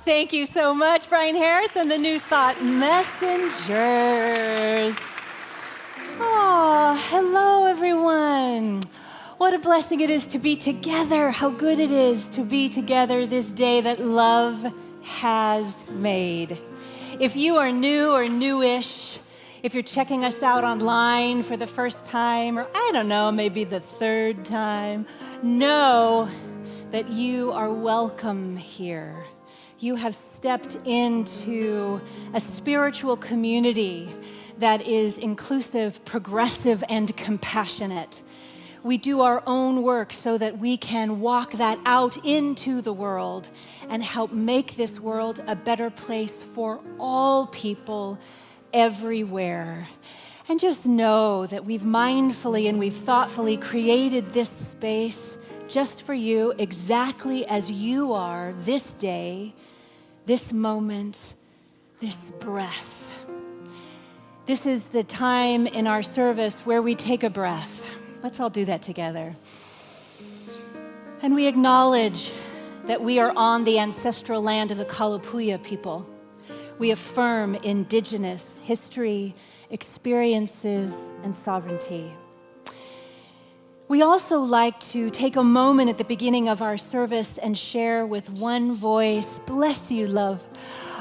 Thank you so much, Brian Harris and the New Thought Messengers. Oh, hello, everyone. What a blessing it is to be together. How good it is to be together this day that love has made. If you are new or newish, if you're checking us out online for the first time, or I don't know, maybe the third time, know that you are welcome here. You have stepped into a spiritual community that is inclusive, progressive, and compassionate. We do our own work so that we can walk that out into the world and help make this world a better place for all people everywhere. And just know that we've mindfully and we've thoughtfully created this space just for you, exactly as you are this day, this moment, this breath. This is the time in our service where we take a breath. Let's all do that together. And we acknowledge that we are on the ancestral land of the Kalapuya people. We affirm indigenous history, experiences, and sovereignty. We also like to take a moment at the beginning of our service and share with one voice. Bless you, love.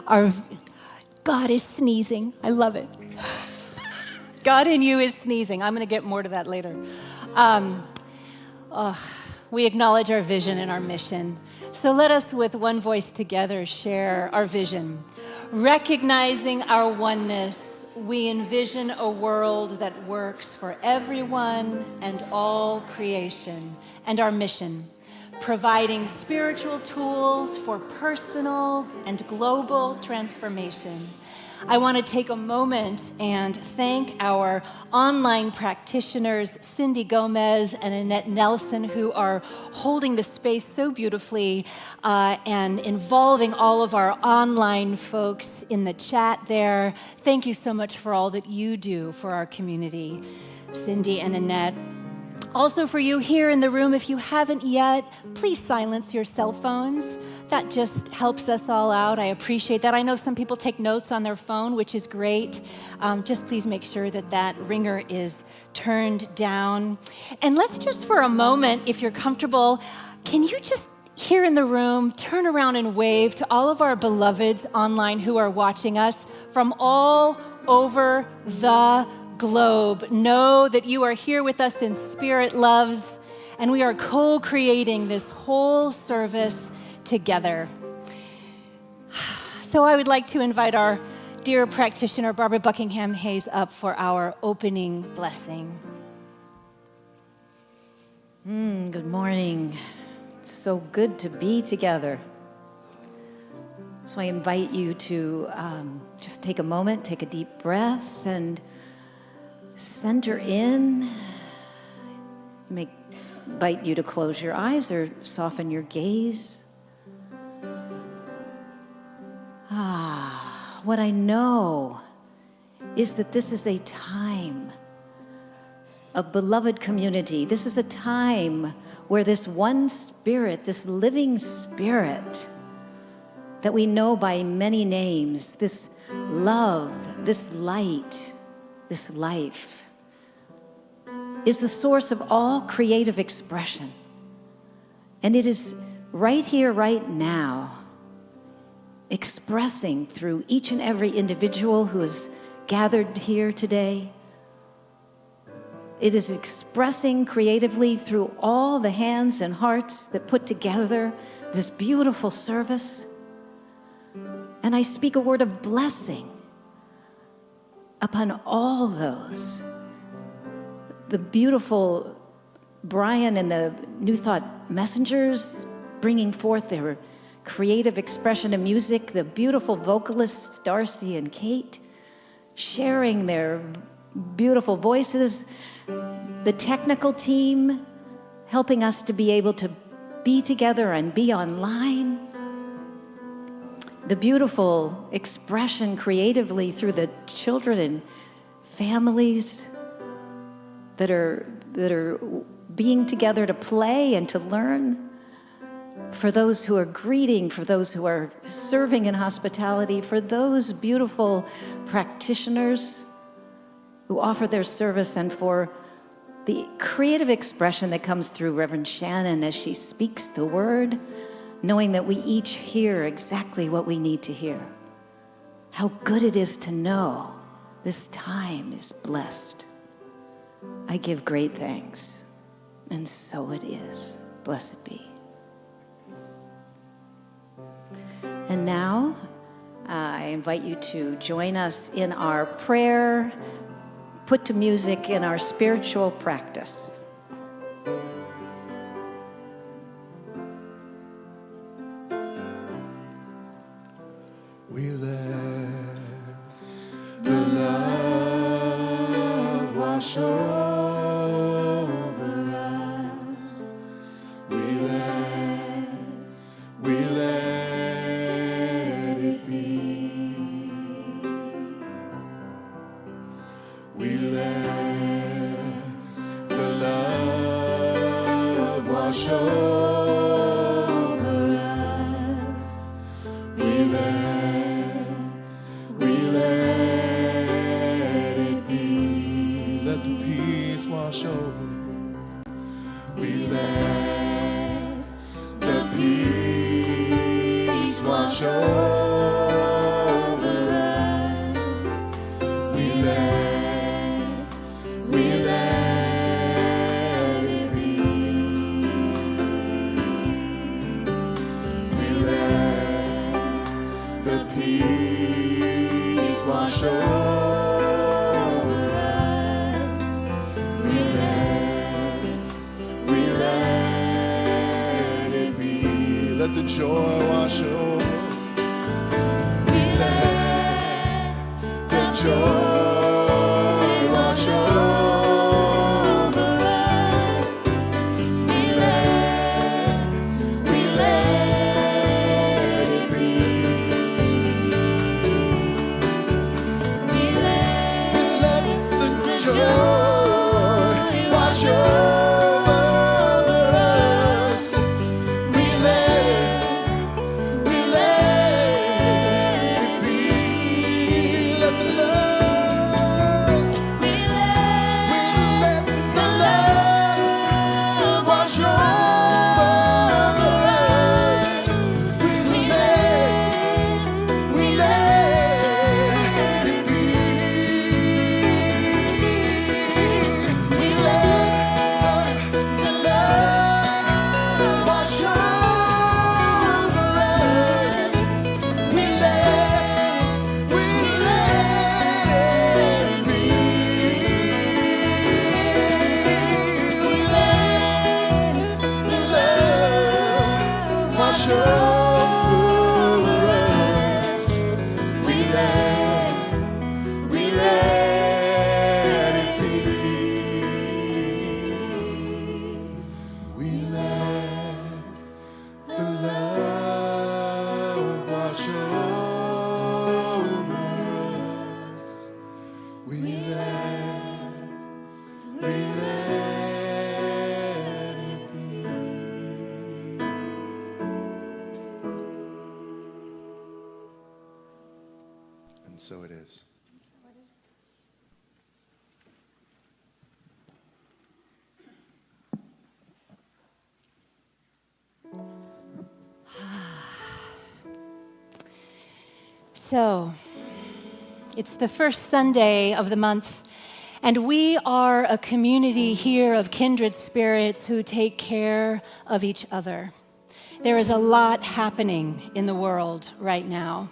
Our God is sneezing. I love it. God in you is sneezing. I'm going to get more to that later. We acknowledge our vision and our mission. So let us, with one voice together, share our vision. Recognizing our oneness, we envision a world that works for everyone and all creation. And our mission, providing spiritual tools for personal and global transformation. I want to take a moment and thank our online practitioners, Cindy Gomez and Annette Nelson, who are holding the space so beautifully and involving all of our online folks in the chat there. Thank you so much for all that you do for our community, Cindy and Annette. Also for you here in the room, if you haven't yet, please silence your cell phones. That just helps us all out. I appreciate that. I know some people take notes on their phone, which is great. Just please make sure that that ringer is turned down. And let's just for a moment, if you're comfortable, can you just here in the room, turn around and wave to all of our beloveds online who are watching us from all over the globe. Know that you are here with us in spirit, loves, and we are co-creating this whole service together. So I would like to invite our dear practitioner, Barbara Buckingham Hayes, up for our opening blessing. Good morning. It's so good to be together. So I invite you to just take a moment, take a deep breath, and center in. It may invite you to close your eyes or soften your gaze. What I know is that this is a time of beloved community. This is a time where this one spirit, this living spirit that we know by many names, this love, this light, this life, is the source of all creative expression. And it is right here, right now, expressing through each and every individual who is gathered here today. It is expressing creatively through all the hands and hearts that put together this beautiful service. And I speak a word of blessing upon all those. The beautiful Brian and the New Thought Messengers bringing forth their creative expression in music, the beautiful vocalists Darcy and Kate sharing their beautiful voices, the technical team helping us to be able to be together and be online, the beautiful expression creatively through the children and families that are being together to play and to learn. for those who are greeting, for those who are serving in hospitality, for those beautiful practitioners who offer their service, and for the creative expression that comes through Rev Shannon as she speaks the word, knowing that we each hear exactly what we need to hear. How good it is to know this time is blessed. I give great thanks, and so it is. Blessed be. And now, I invite you to join us in our prayer, put to music in our spiritual practice. We let the love wash over us. We let it be. We let the love wash over us. We let it be. Let the peace wash over. We let the peace wash over us. We let it be. We let the peace wash over us. We let it be. Let the joy wash over. We let the joy wash over us. We let it be. We let the joy wash over us. We let it be. Let the love. We let the love wash over us. We let it be. We let the love wash over us. We let it be. We let the love wash over us. We let it be. We let the love wash over us. We let it be. And so it is. So, it's the first Sunday of the month, and we are a community here of kindred spirits who take care of each other. There is a lot happening in the world right now,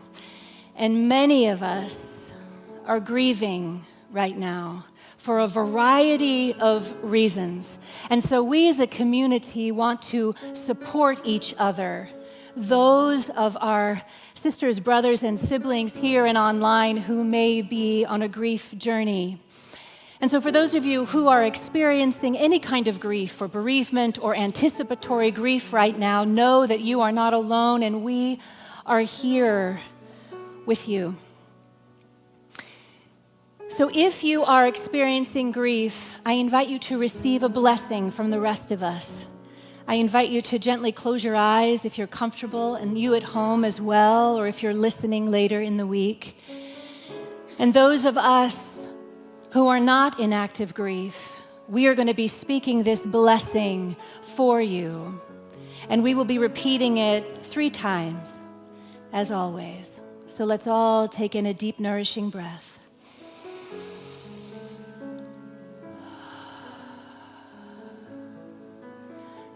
and many of us are grieving right now for a variety of reasons. And so we as a community want to support each other, those of our sisters, brothers, and siblings here and online who may be on a grief journey. And so for those of you who are experiencing any kind of grief or bereavement or anticipatory grief right now, know that you are not alone, and we are here with you. So if you are experiencing grief, I invite you to receive a blessing from the rest of us. I invite you to gently close your eyes if you're comfortable, and you at home as well, or if you're listening later in the week. And those of us who are not in active grief, we are going to be speaking this blessing for you. And we will be repeating it 3 times, as always. So let's all take in a deep, nourishing breath.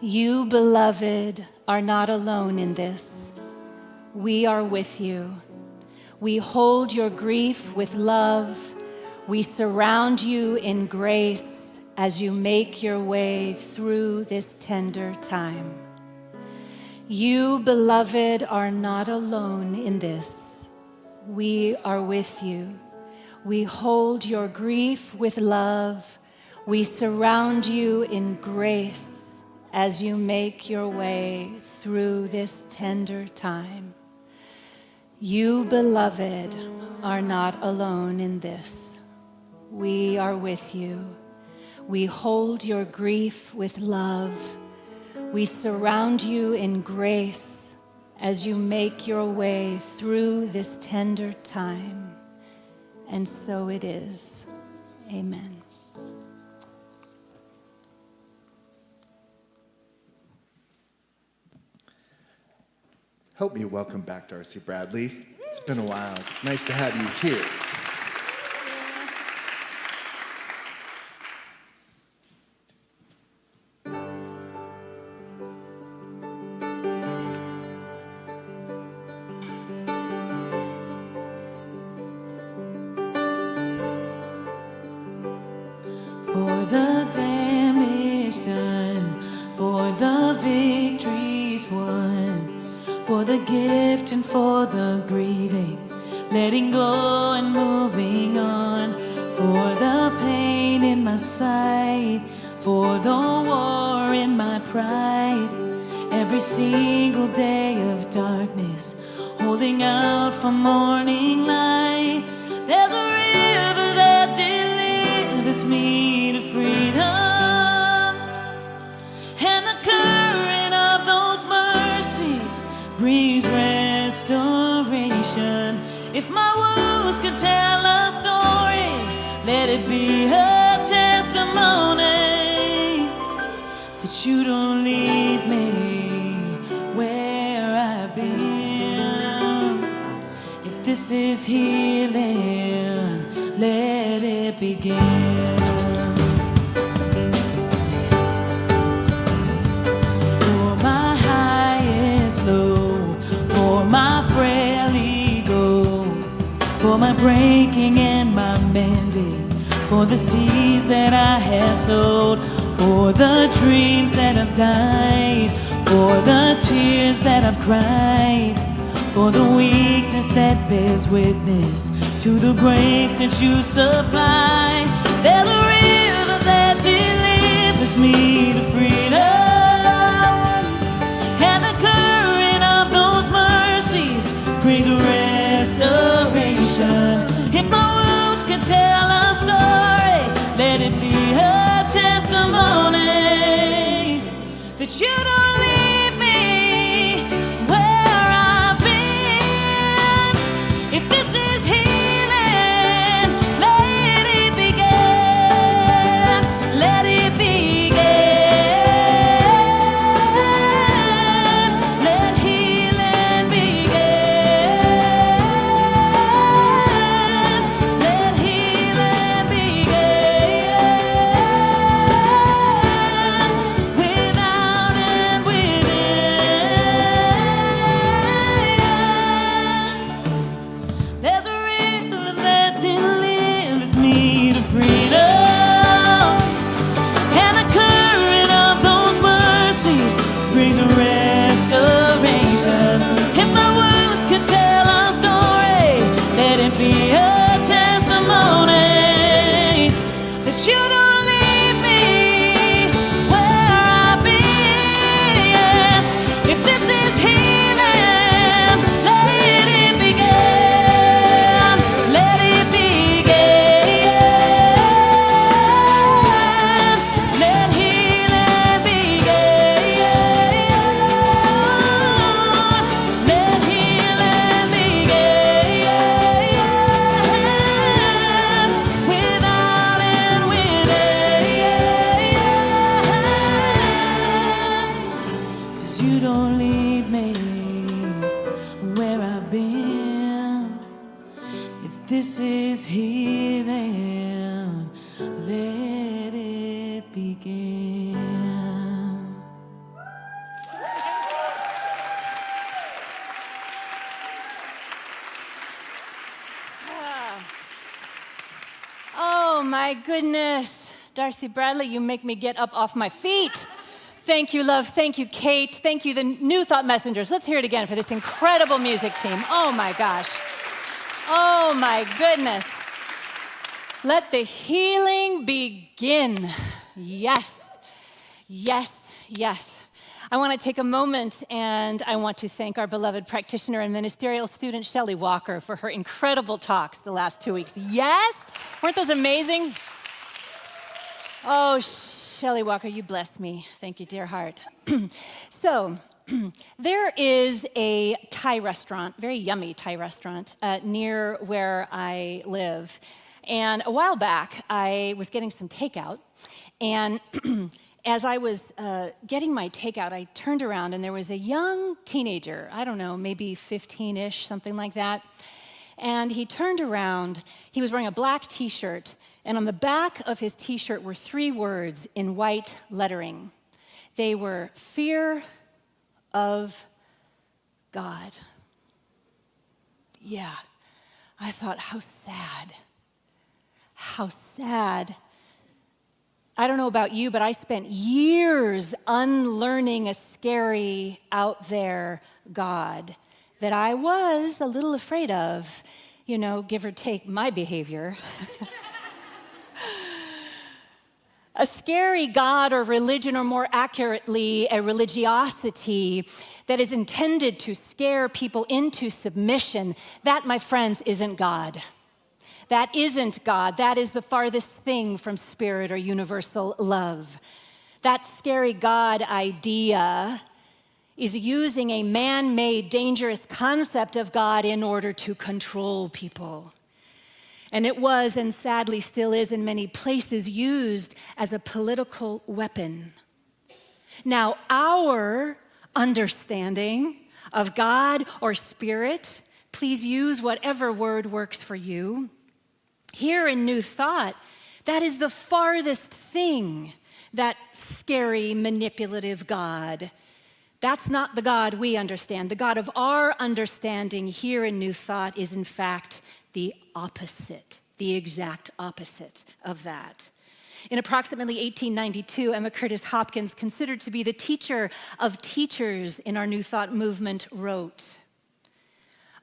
You, beloved, are not alone in this. We are with you. We hold your grief with love. We surround you in grace as you make your way through this tender time. You, beloved, are not alone in this. We are with you. We hold your grief with love. We surround you in grace as you make your way through this tender time. You, beloved, are not alone in this. We are with you. We hold your grief with love. We surround you in grace as you make your way through this tender time. And so it is. Amen. Help me welcome back Darcy Bradley. It's been a while. It's nice to have you here. For the damage done, for the victories won, for the gift and for the grieving, letting go and moving on, for the pain in my sight, for the war in my pride, every single day of darkness, holding out for morning light. There's a river that delivers me to freedom, and the current of those mercies brings restoration. If my wounds could tell a story, let it be a testimony that you don't leave me where I've been. If this is healing, let it begin. For my highest low, for my frail ego, for my breaking and my mending, for the seeds that I have sowed, for the dreams that have died, for the tears that I've cried, for the weakness that bears witness to the grace that you supply. There's a river that delivers me to freedom, and the current of those mercies brings restoration. If my wounds could tell a story, let it be a testimony that you don't leave me where I've been. If this is healing, let it begin. Let it begin. Let healing begin. Let healing begin. Without and within. This is healing. Let it begin. Oh my goodness. Darcy Bradley, you make me get up off my feet. Thank you, love. Thank you, Kate. Thank you, the New Thought Messengers. Let's hear it again for this incredible music team. Oh my gosh. Oh my goodness. Let the healing begin. Yes, yes, yes. I want to take a moment and I want to thank our beloved practitioner and ministerial student, Shelley Walker, for her incredible talks the last 2 weeks. Yes? Weren't those amazing? Oh, Shelley Walker, you bless me. Thank you, dear heart. So, there is a Thai restaurant, very yummy Thai restaurant, near where I live. And a while back, I was getting some takeout. And as I was getting my takeout, I turned around and there was a young teenager, I don't know, maybe 15-ish, something like that. And he turned around, he was wearing a black t-shirt, and on the back of his t-shirt were 3 words in white lettering. They were fear of God. Yeah, I thought, how sad. How sad. I don't know about you, but I spent years unlearning a scary, out there God that I was a little afraid of, you know, give or take my behavior. A scary God or religion, or more accurately, a religiosity that is intended to scare people into submission, that, my friends, isn't God. That isn't God. That is the farthest thing from spirit or universal love. That scary God idea is using a man-made, dangerous concept of God in order to control people. And it was, and sadly still is in many places, used as a political weapon. Now, our understanding of God or spirit, please use whatever word works for you. Here in New Thought, that is the farthest thing, that scary, manipulative God. That's not the God we understand. The God of our understanding here in New Thought is, in fact, the opposite, the exact opposite of that. In approximately 1892, Emma Curtis Hopkins, considered to be the teacher of teachers in our New Thought movement, wrote,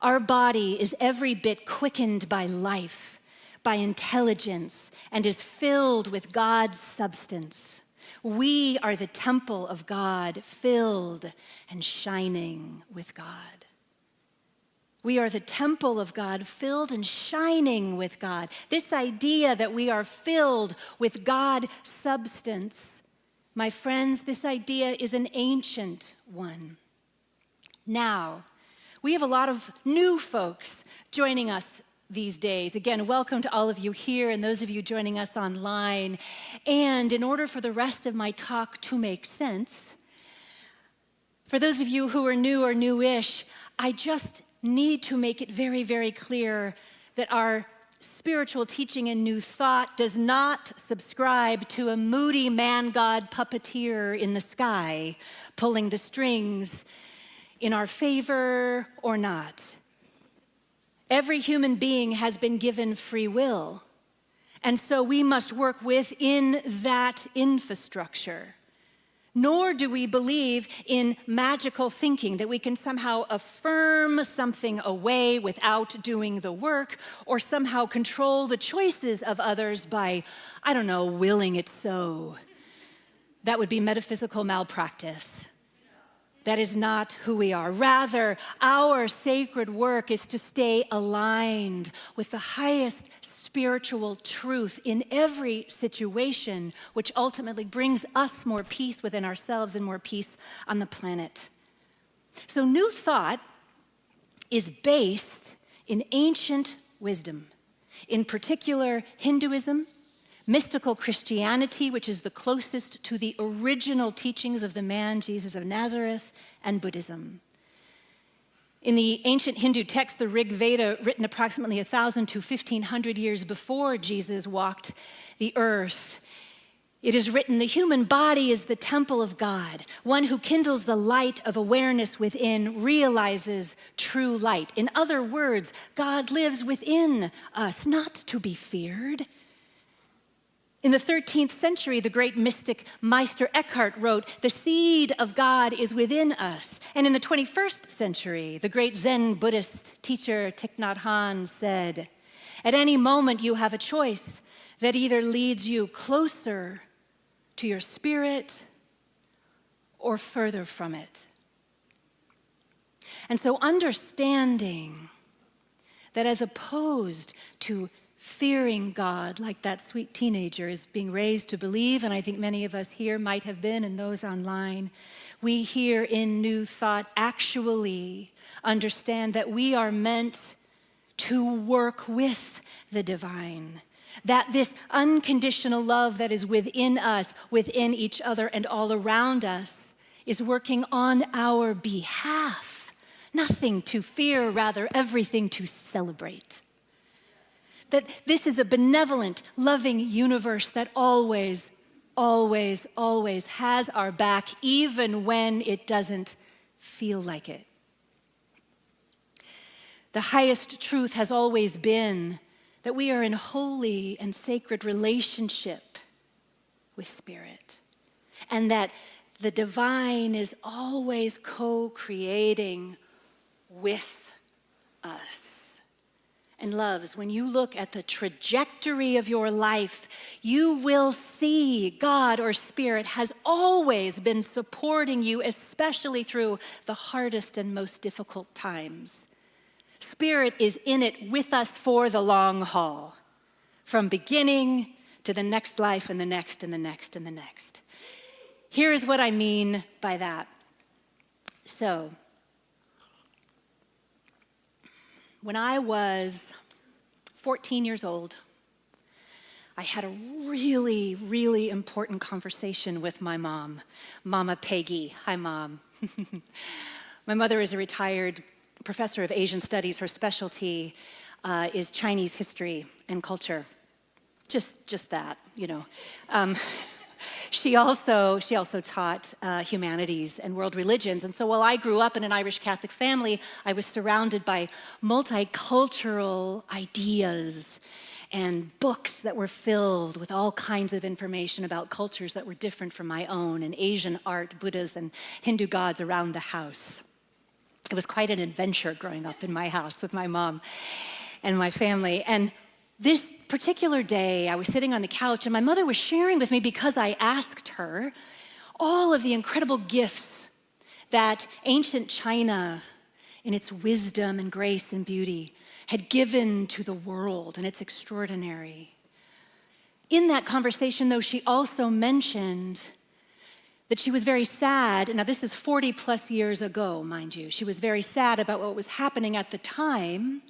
"Our body is every bit quickened by life, by intelligence, and is filled with God's substance. We are the temple of God, filled and shining with God." We are the temple of God, filled and shining with God. This idea that we are filled with God substance, my friends, this idea is an ancient one. Now, we have a lot of new folks joining us these days. Again, welcome to all of you here and those of you joining us online. And in order for the rest of my talk to make sense, for those of you who are new or newish, I just need to make it very, very clear that our spiritual teaching in New Thought does not subscribe to a moody man-god puppeteer in the sky pulling the strings in our favor or not. Every human being has been given free will, and so we must work within that infrastructure. Nor do we believe in magical thinking, that we can somehow affirm something away without doing the work, or somehow control the choices of others by, I don't know, willing it so. That would be metaphysical malpractice. That is not who we are. Rather, our sacred work is to stay aligned with the highest spiritual truth in every situation, which ultimately brings us more peace within ourselves and more peace on the planet. So New Thought is based in ancient wisdom, in particular Hinduism, mystical Christianity, which is the closest to the original teachings of the man Jesus of Nazareth, and Buddhism. In the ancient Hindu text, the Rig Veda, written approximately 1,000 to 1,500 years before Jesus walked the earth, it is written, the human body is the temple of God. One who kindles the light of awareness within realizes true light. In other words, God lives within us, not to be feared. In the 13th century, the great mystic Meister Eckhart wrote, the seed of God is within us. And in the 21st century, the great Zen Buddhist teacher Thich Nhat Hanh said, at any moment you have a choice that either leads you closer to your spirit or further from it. And so understanding that as opposed to fearing God, like that sweet teenager is being raised to believe, and I think many of us here might have been, and those online, we here in New Thought actually understand that we are meant to work with the divine, that this unconditional love that is within us, within each other, and all around us is working on our behalf. Nothing to fear, rather everything to celebrate. That this is a benevolent, loving universe that always, always, always has our back, even when it doesn't feel like it. The highest truth has always been that we are in holy and sacred relationship with Spirit, and that the divine is always co-creating with us. And loves, when you look at the trajectory of your life, you will see God or Spirit has always been supporting you, especially through the hardest and most difficult times. Spirit is in it with us for the long haul, from beginning to the next life and the next and the next and the next. Here's what I mean by that. So, when I was 14 years old, I had a really, really important conversation with my mom, Mama Peggy. Hi, Mom. My mother is a retired professor of Asian studies. Her specialty is Chinese history and culture. Just that, you know. She also taught humanities and world religions. And so while I grew up in an Irish Catholic family, I was surrounded by multicultural ideas and books that were filled with all kinds of information about cultures that were different from my own, and Asian art, Buddhas, and Hindu gods around the house. It was quite an adventure growing up in my house with my mom and my family. And this particular day, I was sitting on the couch, and my mother was sharing with me, because I asked her, all of the incredible gifts that ancient China, in its wisdom and grace and beauty, had given to the world, and it's extraordinary. In that conversation, though, she also mentioned that she was very sad. Now, this is 40 plus years ago, mind you. She was very sad about what was happening at the time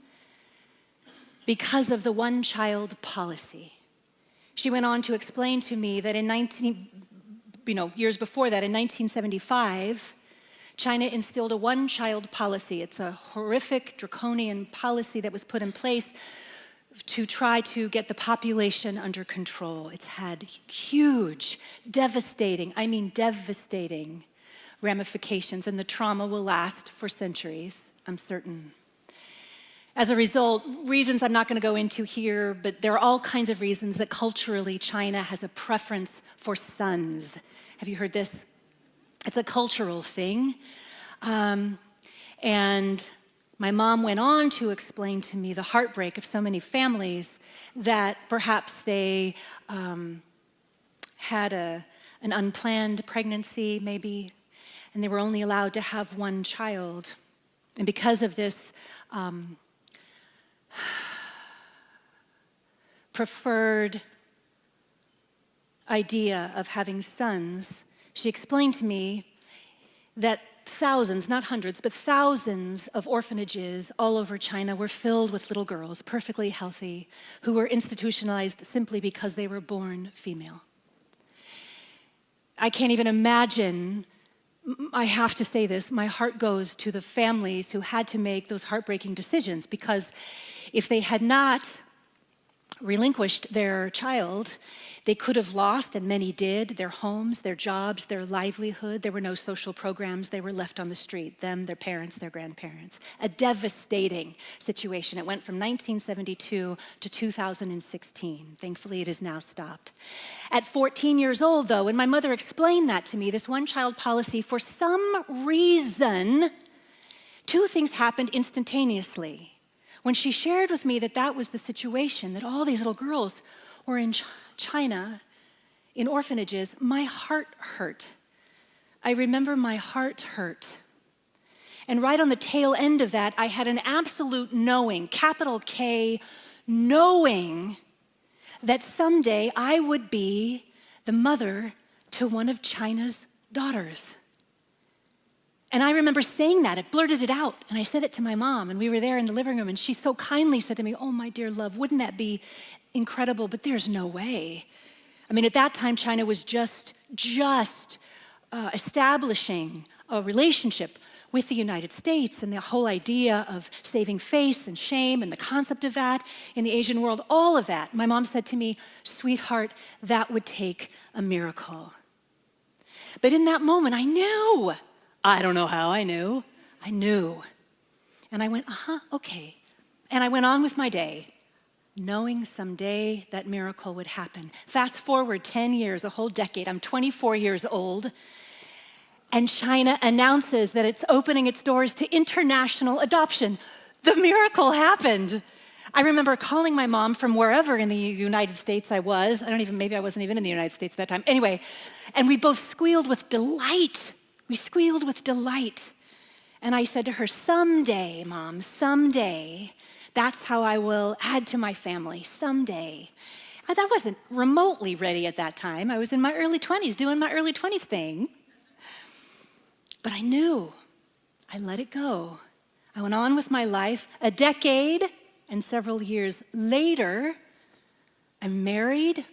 because of the one-child policy. She went on to explain to me that years before that, in 1975, China instilled a one-child policy. It's a horrific, draconian policy that was put in place to try to get the population under control. It's had huge, devastating ramifications, and the trauma will last for centuries, I'm certain. As a result, reasons I'm not going to go into here, but there are all kinds of reasons that culturally China has a preference for sons. Have you heard this? It's a cultural thing. And my mom went on to explain to me the heartbreak of so many families that perhaps they had an unplanned pregnancy, maybe, and they were only allowed to have one child. And because of this preferred idea of having sons, she explained to me that thousands, not hundreds, but thousands of orphanages all over China were filled with little girls, perfectly healthy, who were institutionalized simply because they were born female. I can't even imagine I have to say this, my heart goes to the families who had to make those heartbreaking decisions, because if they had not relinquished their child, they could have lost, and many did, their homes, their jobs, their livelihood. There were no social programs. They were left on the street, them, their parents, their grandparents. A devastating situation. It went from 1972 to 2016. Thankfully, it has now stopped. At 14 years old, though, when my mother explained that to me, this one-child policy, for some reason, two things happened instantaneously. When she shared with me that that was the situation, that all these little girls were in China, in orphanages, my heart hurt. I remember my heart hurt. And right on the tail end of that, I had an absolute knowing, capital K, knowing that someday I would be the mother to one of China's daughters. And I remember saying that, I blurted it out, and I said it to my mom, and we were there in the living room, and she so kindly said to me, "Oh, my dear love, wouldn't that be incredible? But there's no way." I mean, at that time, China was just establishing a relationship with the United States, and the whole idea of saving face and shame and the concept of that in the Asian world, all of that. My mom said to me, "Sweetheart, that would take a miracle." But in that moment, I knew. I don't know how I knew. I knew. And I went, okay. And I went on with my day, knowing someday that miracle would happen. Fast forward 10 years, a whole decade. I'm 24 years old. And China announces that it's opening its doors to international adoption. The miracle happened. I remember calling my mom from wherever in the United States I was. Maybe I wasn't even in the United States at that time. Anyway, and we both squealed with delight. We squealed with delight. And I said to her, "Someday, Mom, someday, that's how I will add to my family, someday." I wasn't remotely ready at that time. I was in my early 20s, doing my early 20s thing. But I knew. I let it go. I went on with my life. A decade and several years later, I'm married.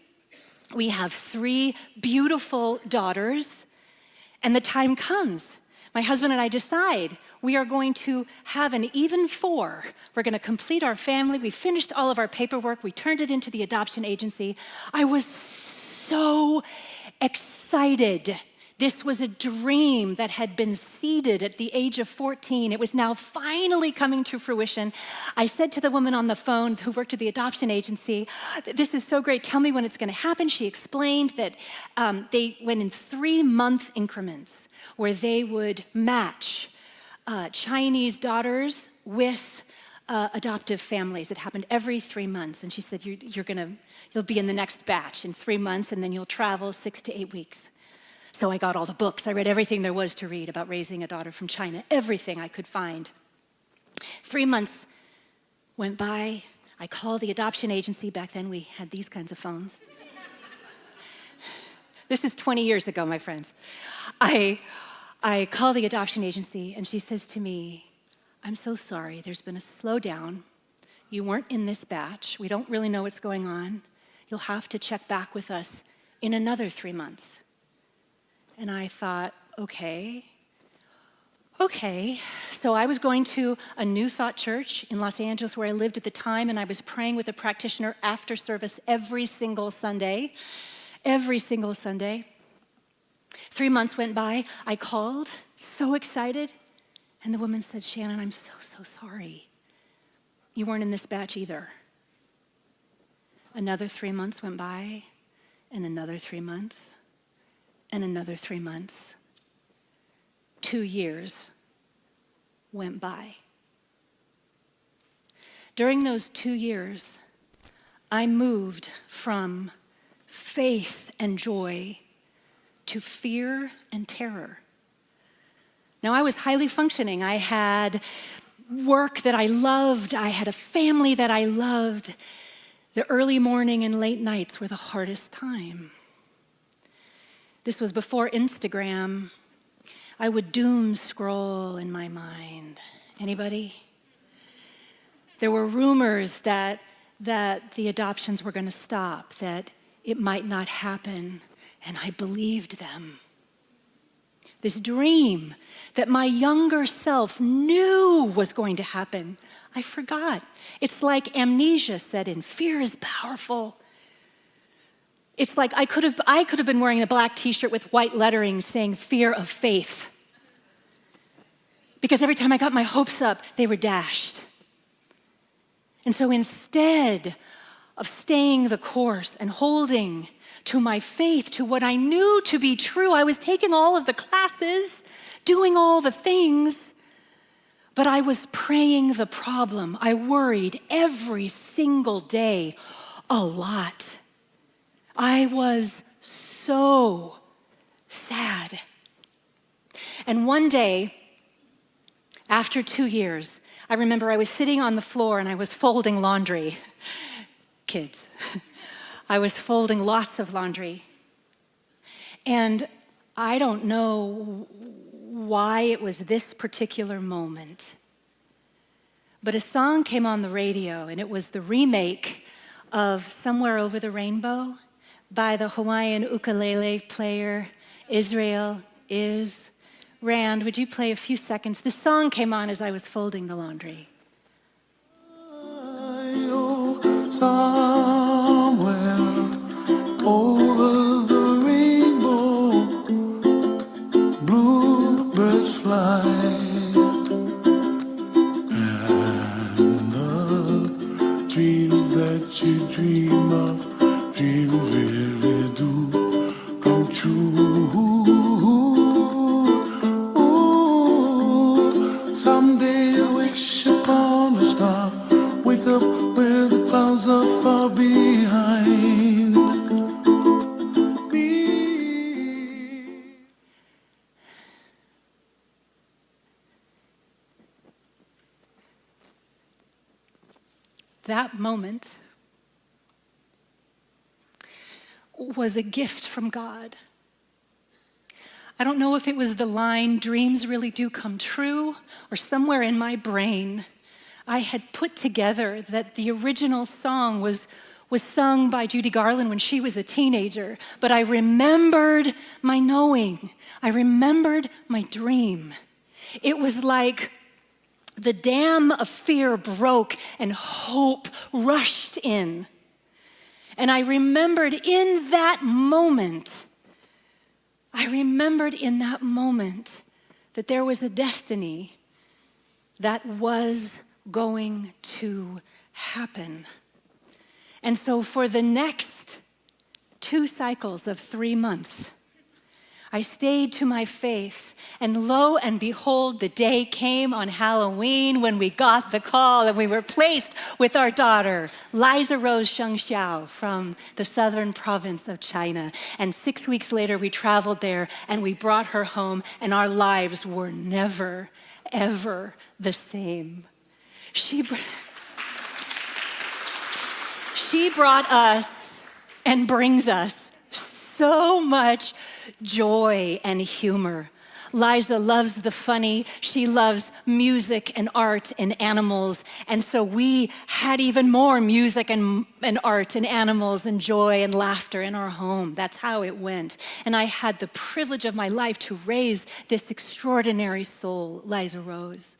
We have 3 beautiful daughters. And the time comes. My husband and I decide we are going to have an even 4. We're going to complete our family. We finished all of our paperwork. We turned it into the adoption agency. I was so excited. This was a dream that had been seeded at the age of 14. It was now finally coming to fruition. I said to the woman on the phone who worked at the adoption agency, "This is so great. Tell me when it's going to happen." She explained that they went in 3-month increments where they would match Chinese daughters with adoptive families. It happened every 3 months. And she said, you'll be in the next batch in 3 months, and then you'll travel 6 to 8 weeks. So I got all the books. I read everything there was to read about raising a daughter from China, everything I could find. 3 months went by. I called the adoption agency. Back then, we had these kinds of phones. This is 20 years ago, my friends. I call the adoption agency, and she says to me, "I'm so sorry. There's been a slowdown. You weren't in this batch. We don't really know what's going on. You'll have to check back with us in another 3 months." And I thought, okay. So I was going to a New Thought church in Los Angeles where I lived at the time, and I was praying with a practitioner after service every single Sunday. 3 months went by. I called, so excited, and the woman said, "Shannon, I'm so sorry. You weren't in this batch either." Another 3 months went by, and another 3 months, and another 3 months. 2 years went by. During those 2 years, I moved from faith and joy to fear and terror. Now, I was highly functioning. I had work that I loved. I had a family that I loved. The early morning and late nights were the hardest time. This was before Instagram. I would doom scroll in my mind. Anybody? There were rumors that the adoptions were going to stop, that it might not happen, and I believed them. this dream that my younger self knew was going to happen, I forgot. It's like amnesia set in. Fear is powerful. It's like I could have been wearing a black t-shirt with white lettering saying fear of faith. Because every time I got my hopes up, they were dashed. And so instead of staying the course and holding to my faith, to what I knew to be true, I was taking all of the classes, doing all the things, but I was praying the problem. I worried every single day a lot. I was so sad. And one day, after 2 years, I remember I was sitting on the floor and I was folding laundry. Kids. I was folding lots of laundry. And I don't know why it was this particular moment, but a song came on the radio, and it was the remake of Somewhere Over the Rainbow by the Hawaiian ukulele player Israel Is. Rand, would you play a few seconds? This song came on as I was folding the laundry. Somewhere over the rainbow, bluebirds fly, and the dreams that you dream of, dreams really do come true. Someday I wish upon a star, wake up where the clouds are far behind me. That moment was a gift from God. I don't know if it was the line, dreams really do come true, or somewhere in my brain, I had put together that the original song was sung by Judy Garland when she was a teenager, but I remembered my knowing. I remembered my dream. It was like the dam of fear broke and hope rushed in. And I remembered in that moment that there was a destiny that was going to happen. And so for the next 2 cycles of 3 months, I stayed to my faith, and lo and behold, the day came on Halloween when we got the call and we were placed with our daughter, Liza Rose Shengxiao from the southern province of China. And 6 weeks later, we traveled there and we brought her home, and our lives were never, ever the same. She brought us and brings us so much joy and humor. Liza loves the funny. She loves music and art and animals. And so we had even more music and art and animals and joy and laughter in our home. That's how it went. And I had the privilege of my life to raise this extraordinary soul, Liza Rose.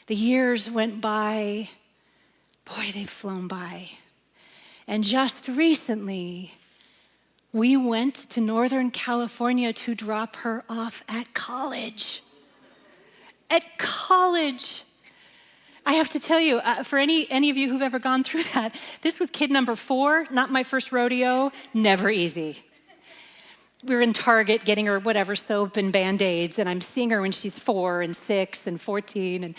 The years went by. Boy, they've flown by. And just recently, we went to Northern California to drop her off at college. At college. I have to tell you, for any of you who've ever gone through that, this was kid number 4, not my first rodeo, never easy. We were in Target getting her whatever, soap and Band-Aids, and I'm seeing her when she's 4 and 6 and 14.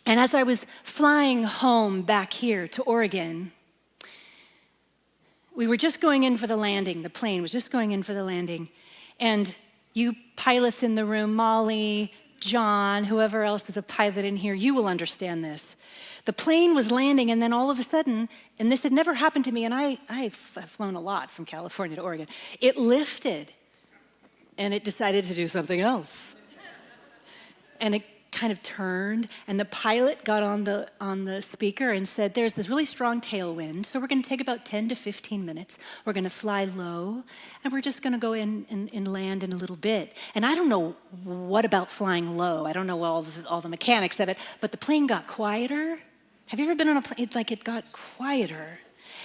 And as I was flying home back here to Oregon, we were just going in for the landing. The plane was just going in for the landing. And you pilots in the room, Molly, John, whoever else is a pilot in here, you will understand this. The plane was landing, and then all of a sudden, and this had never happened to me, and I've flown a lot from California to Oregon, it lifted, and it decided to do something else. And it kind of turned, and the pilot got on the speaker and said, there's this really strong tailwind, so we're going to take about 10 to 15 minutes. We're going to fly low, and we're just going to go in and land in a little bit. And I don't know what about flying low. I don't know all the mechanics of it, but the plane got quieter. Have you ever been on a plane? It got quieter.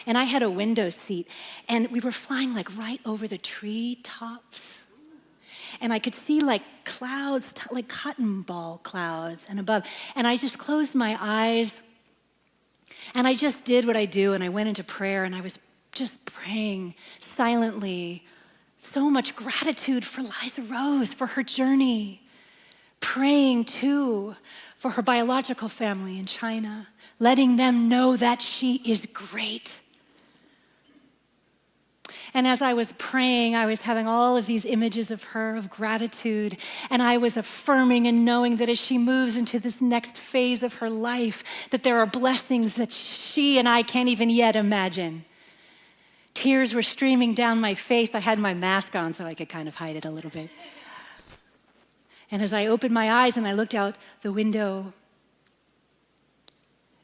And I had a window seat, and we were flying like right over the tree tops. And I could see like clouds, like cotton ball clouds and above. And I just closed my eyes and I just did what I do, and I went into prayer, and I was just praying silently. So much gratitude for Liza Rose, for her journey. Praying too for her biological family in China, letting them know that she is great. And as I was praying, I was having all of these images of her, of gratitude, and I was affirming and knowing that as she moves into this next phase of her life, that there are blessings that she and I can't even yet imagine. Tears were streaming down my face. I had my mask on so I could kind of hide it a little bit. And as I opened my eyes and I looked out the window,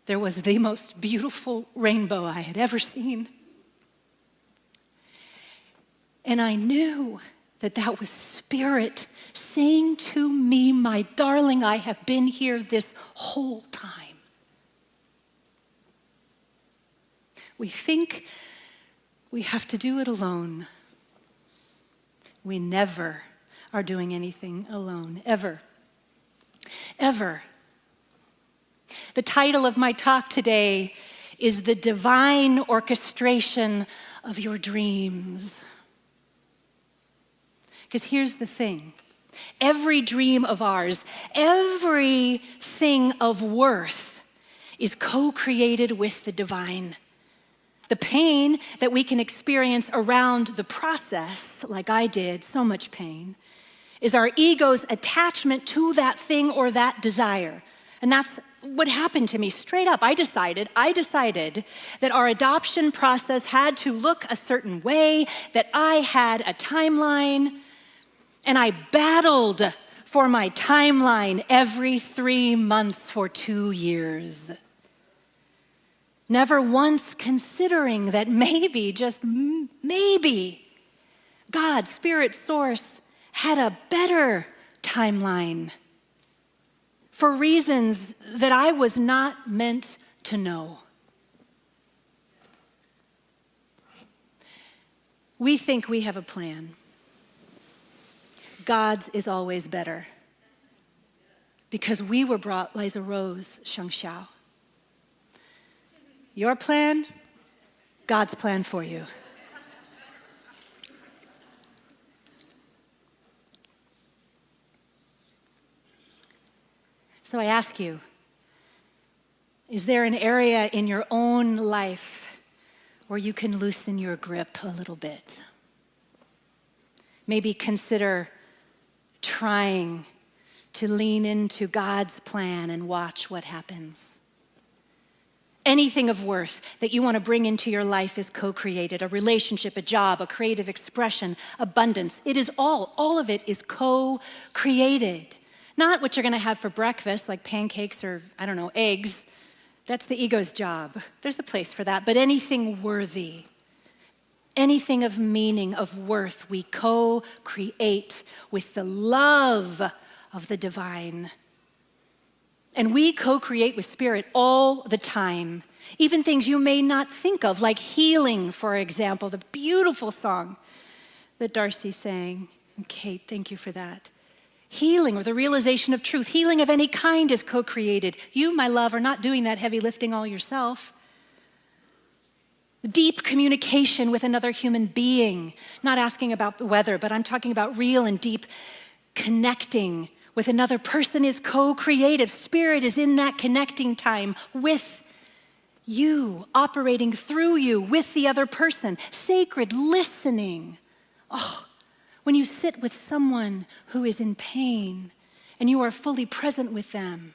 there was the most beautiful rainbow I had ever seen. And I knew that that was Spirit saying to me, my darling, I have been here this whole time. We think we have to do it alone. We never are doing anything alone, ever. Ever. The title of my talk today is The Divine Orchestration of Your Dreams. Because here's the thing. Every dream of ours, everything of worth is co-created with the divine. The pain that we can experience around the process, like I did, so much pain, is our ego's attachment to that thing or that desire. And that's what happened to me straight up. I decided that our adoption process had to look a certain way, that I had a timeline, and I battled for my timeline every 3 months for 2 years. Never once considering that maybe, just maybe, God, Spirit, Source, had a better timeline for reasons that I was not meant to know. We think we have a plan. God's is always better. Because we were brought Liza Rose, Sheng Xiao. Your plan, God's plan for you. So I ask you, is there an area in your own life where you can loosen your grip a little bit? Maybe consider trying to lean into God's plan and watch what happens. Anything of worth that you want to bring into your life is co-created. A relationship, a job, a creative expression, abundance. It is all of it is co-created. Not what you're going to have for breakfast, like pancakes or, eggs. That's the ego's job. There's a place for that. But anything worthy, anything of meaning, of worth, we co-create with the love of the divine. And we co-create with Spirit all the time. Even things you may not think of, like healing, for example, the beautiful song that Darcy sang. And Kate, thank you for that. Healing, or the realization of truth. Healing of any kind is co-created. You, my love, are not doing that heavy lifting all yourself. Deep communication with another human being. Not asking about the weather, but I'm talking about real and deep connecting with another person is co-creative. Spirit is in that connecting time with you, operating through you, with the other person. Sacred listening. Oh, when you sit with someone who is in pain and you are fully present with them,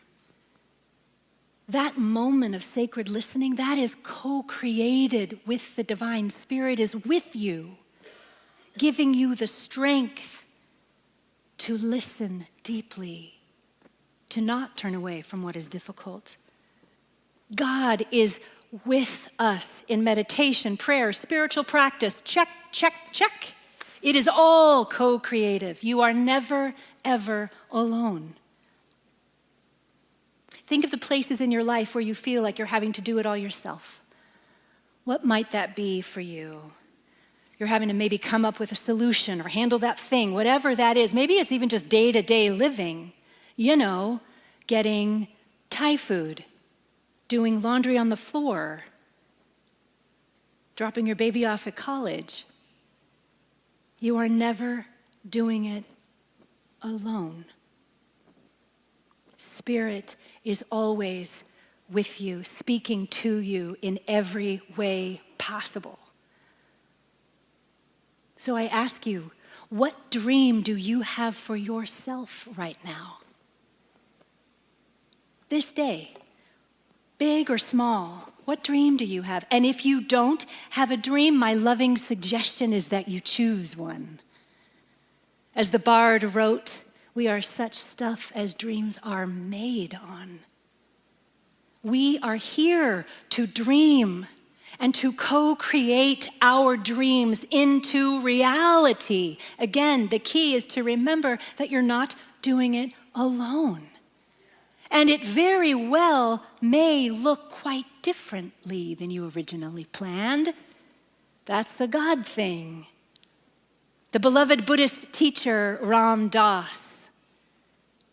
that moment of sacred listening, that is co-created with the divine. Spirit is with you, giving you the strength to listen deeply, to not turn away from what is difficult. God is with us in meditation, prayer, spiritual practice. Check, check, check. It is all co-creative. You are never, ever alone. Think of the places in your life where you feel like you're having to do it all yourself. What might that be for you? You're having to maybe come up with a solution or handle that thing, whatever that is. Maybe it's even just day-to-day living. You know, getting Thai food, doing laundry on the floor, dropping your baby off at college. You are never doing it alone. Spirit is always with you, speaking to you in every way possible. So I ask you, what dream do you have for yourself right now? This day, big or small, what dream do you have? And if you don't have a dream, my loving suggestion is that you choose one. As the bard wrote, we are such stuff as dreams are made on. We are here to dream and to co-create our dreams into reality. Again, the key is to remember that you're not doing it alone. And it very well may look quite differently than you originally planned. That's a God thing. The beloved Buddhist teacher Ram Dass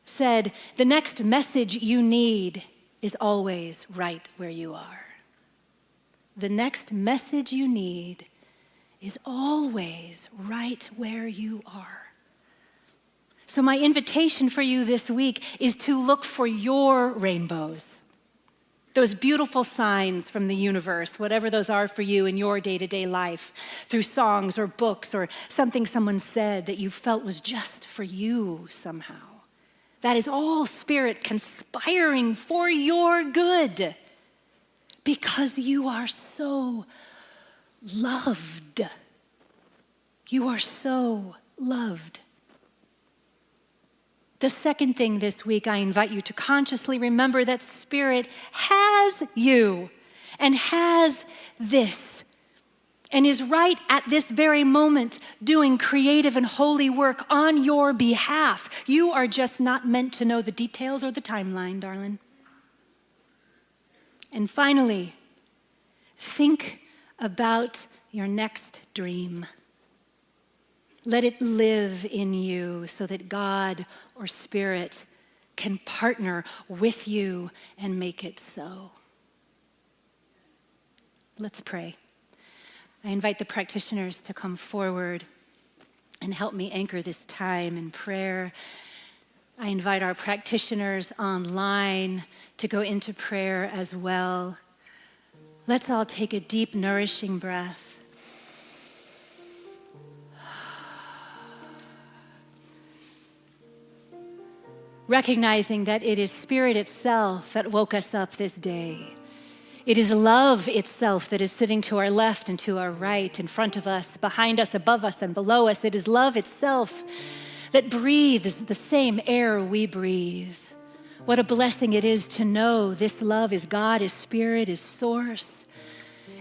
said, the next message you need is always right where you are. The next message you need is always right where you are. So my invitation for you this week is to look for your rainbows, those beautiful signs from the universe, whatever those are for you in your day-to-day life, through songs or books or something someone said that you felt was just for you somehow. That is all Spirit conspiring for your good, because you are so loved. You are so loved. The second thing this week, I invite you to consciously remember that Spirit has you and has this and is right at this very moment doing creative and holy work on your behalf. You are just not meant to know the details or the timeline, darling. And finally, think about your next dream. Let it live in you so that God or Spirit can partner with you and make it so. Let's pray. I invite the practitioners to come forward and help me anchor this time in prayer. I invite our practitioners online to go into prayer as well. Let's all take a deep, nourishing breath. Recognizing that it is Spirit itself that woke us up this day. It is love itself that is sitting to our left and to our right, in front of us, behind us, above us, and below us. It is love itself that breathes the same air we breathe. What a blessing it is to know this love is God, is Spirit, is Source,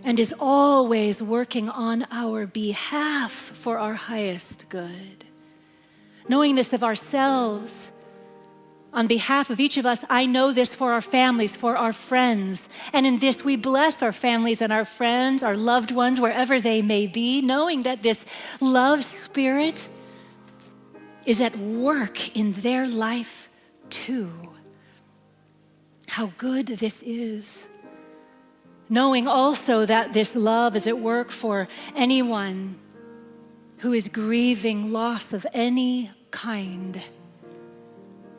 and is always working on our behalf for our highest good. Knowing this of ourselves, on behalf of each of us, I know this for our families, for our friends. And in this, we bless our families and our friends, our loved ones, wherever they may be, knowing that this love Spirit is at work in their life too. How good this is. Knowing also that this love is at work for anyone who is grieving loss of any kind.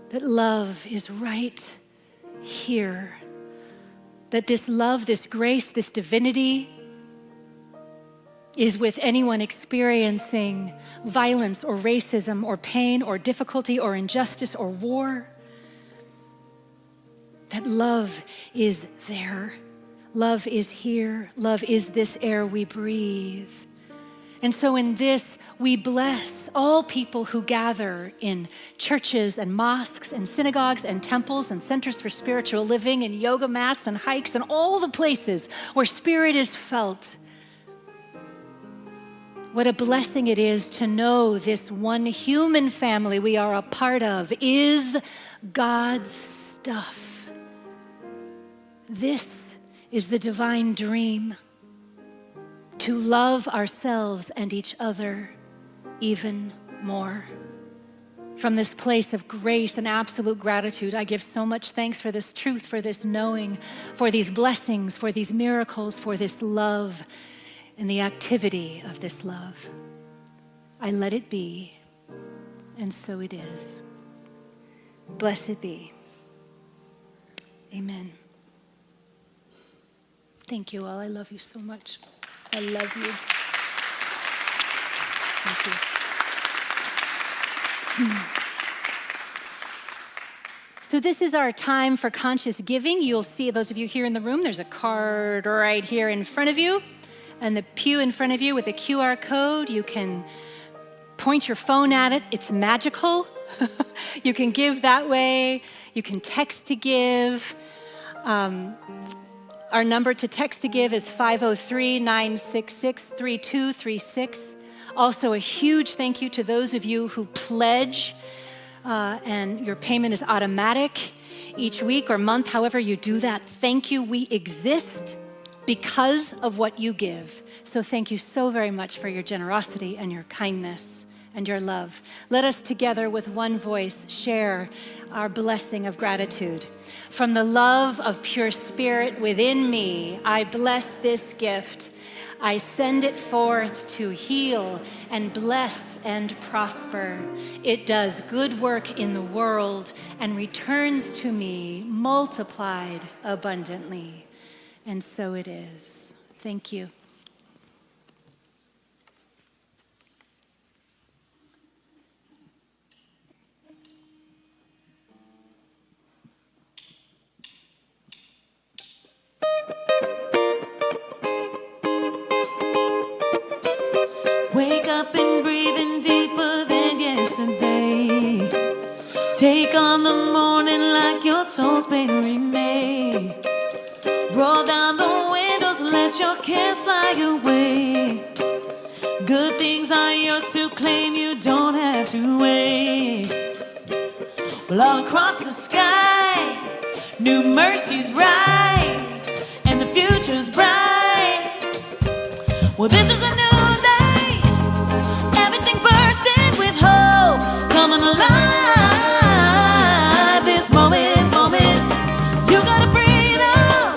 That love is right here. That this love, this grace, this divinity is with anyone experiencing violence or racism or pain or difficulty or injustice or war. That love is there. Love is here. Love is this air we breathe. And so in this, we bless all people who gather in churches and mosques and synagogues and temples and centers for spiritual living and yoga mats and hikes and all the places where spirit is felt. What a blessing it is to know this one human family we are a part of is God's stuff. This is the divine dream, to love ourselves and each other even more. From this place of grace and absolute gratitude, I give so much thanks for this truth, for this knowing, for these blessings, for these miracles, for this love and the activity of this love. I let it be, and so it is. Blessed be. Amen. Thank you all. I love you so much. I love you. Thank you. So this is our time for conscious giving. You'll see, those of you here in the room, there's a card right here in front of you, and the pew in front of you with a QR code. You can point your phone at it. It's magical. You can give that way. You can text to give. Our number to text to give is 503-966-3236. Also, a huge thank you to those of you who pledge, and your payment is automatic each week or month, however you do that. Thank you. We exist because of what you give. So thank you so very much for your generosity and your kindness and your love. Let us together with one voice share our blessing of gratitude. From the love of pure spirit within me, I bless this gift. I send it forth to heal and bless and prosper. It does good work in the world and returns to me multiplied abundantly. And so it is. Thank you. Wake up and breathing deeper than yesterday. Take on the morning like your soul's been remade. Roll down the windows, let your cares fly away. Good things are yours to claim, you don't have to wait. Well, all across the sky, new mercies rise, and the future's bright. Well, this is a new day, everything's bursting with hope, coming alive. This moment, you got a freedom,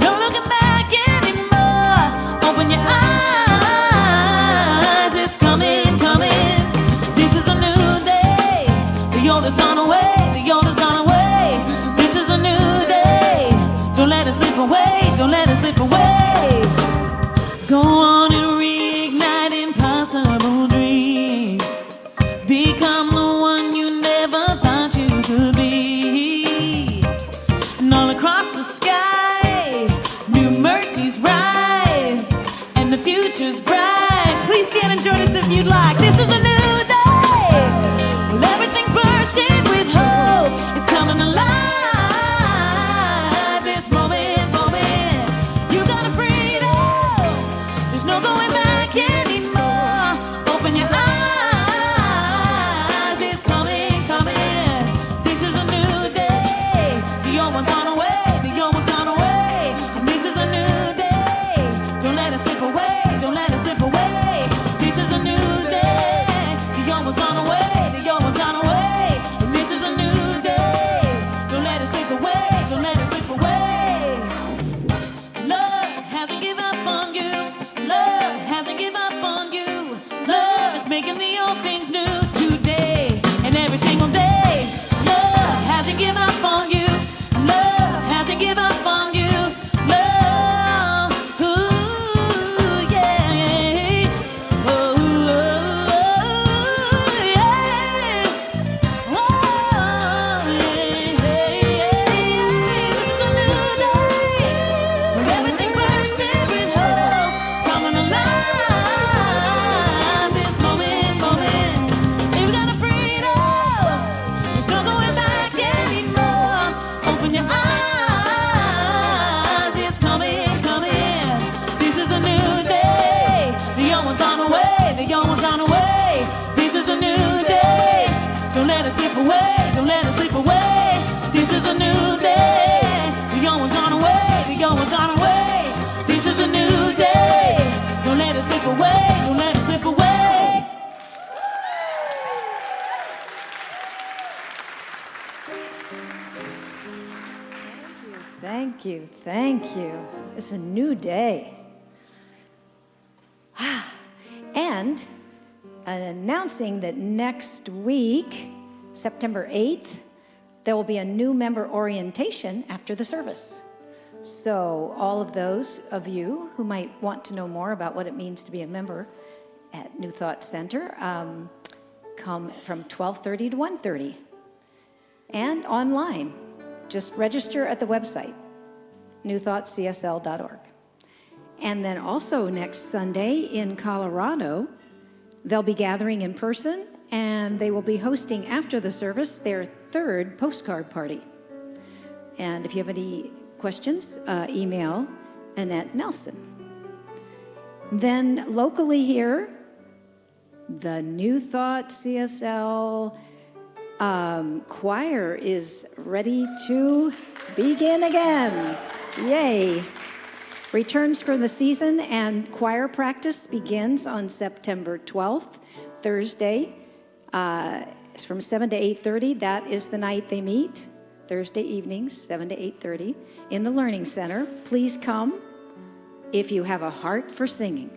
no looking back anymore. Open your eyes, it's coming. This is a new day, the old has gone away, This is a new day, don't let it slip away, Go on and reignite impossible dreams. Become the one you never thought you could be. And all across the sky, new mercies rise, and the future's bright. Please stand and join us if you'd like. This is a new day. Well, everything's bursting with hope. It's coming alive. This moment, you on our way. This is a new day. Don't let it slip away. Don't let it slip away. Thank you, thank you. It's a new day. And announcing that next week, September 8th, there will be a new member orientation after the service. So all of those of you who might want to know more about what it means to be a member at New Thought Center, come from 12:30 to 1:30. And online, just register at the website, newthoughtcsl.org. And then also next Sunday in Colorado, they'll be gathering in person, and they will be hosting after the service their third postcard party. And if you have any questions, email Annette Nelson. Then locally here, the New Thought CSL choir is ready to begin again. Yay. Returns for the season, and choir practice begins on September 12th, Thursday. It's from 7 to 8:30. That is the night they meet, Thursday evenings, 7 to 8:30, in the Learning Center. Please come if you have a heart for singing.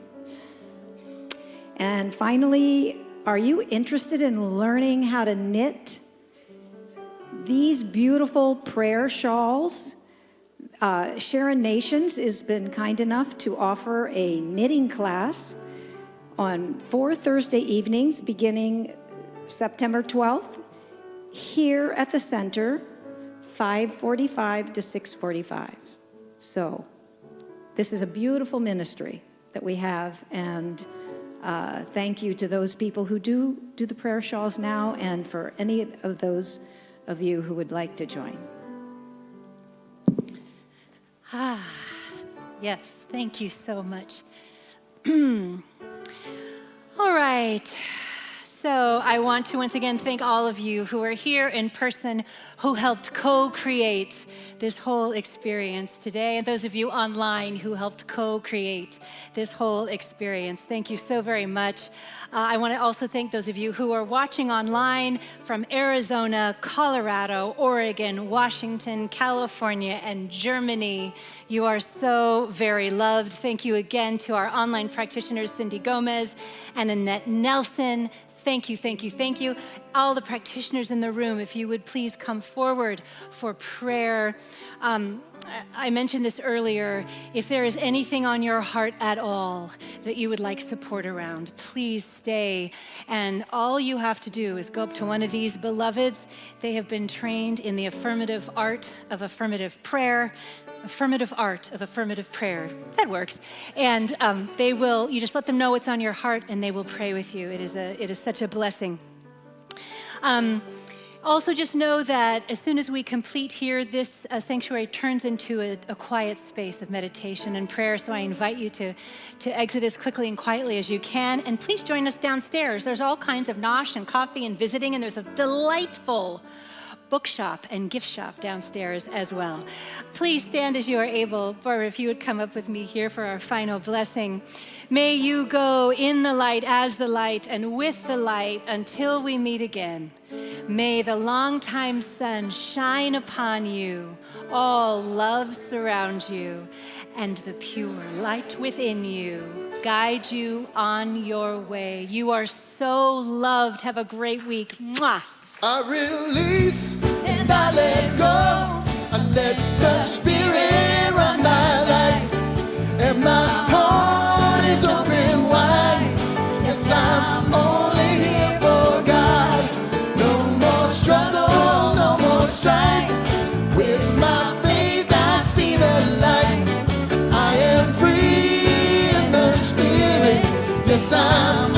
And finally, are you interested in learning how to knit these beautiful prayer shawls? Sharon Nations has been kind enough to offer a knitting class on 4 Thursday evenings beginning September 12th here at the center, 5:45 to 6:45. So this is a beautiful ministry that we have, and thank you to those people who do the prayer shawls now, and for any of those of you who would like to join. Yes, thank you so much. All right. So I want to once again thank all of you who are here in person, who helped co-create this whole experience today, and those of you online who helped co-create this whole experience. Thank you so very much. I want to also thank those of you who are watching online from Arizona, Colorado, Oregon, Washington, California, and Germany. You are so very loved. Thank you again to our online practitioners, Cindy Gomez and Annette Nelson. Thank you, thank you, thank you. All the practitioners in the room, if you would please come forward for prayer. I mentioned this earlier. If there is anything on your heart at all that you would like support around, please stay. And all you have to do is go up to one of these beloveds. They have been trained in the affirmative art of affirmative prayer. Affirmative art of affirmative prayer. That works. And you just let them know what's on your heart, and they will pray with you. It is such a blessing. Also, just know that as soon as we complete here, this sanctuary turns into a quiet space of meditation and prayer. So I invite you to exit as quickly and quietly as you can. And please join us downstairs. There's all kinds of nosh and coffee and visiting, and there's a delightful bookshop and gift shop downstairs as well. Please stand as you are able. Barbara, if you would come up with me here for our final blessing. May you go in the light, as the light, and with the light until we meet again. May the longtime sun shine upon you, all love surround you, and the pure light within you guide you on your way. You are so loved. Have a great week. Mwah. I release and I let go. I let the Spirit run my life, and my heart is open wide. Yes, I'm only here for God. No more struggle, no more strife. With my faith I see the light. I am free in the Spirit. Yes, I'm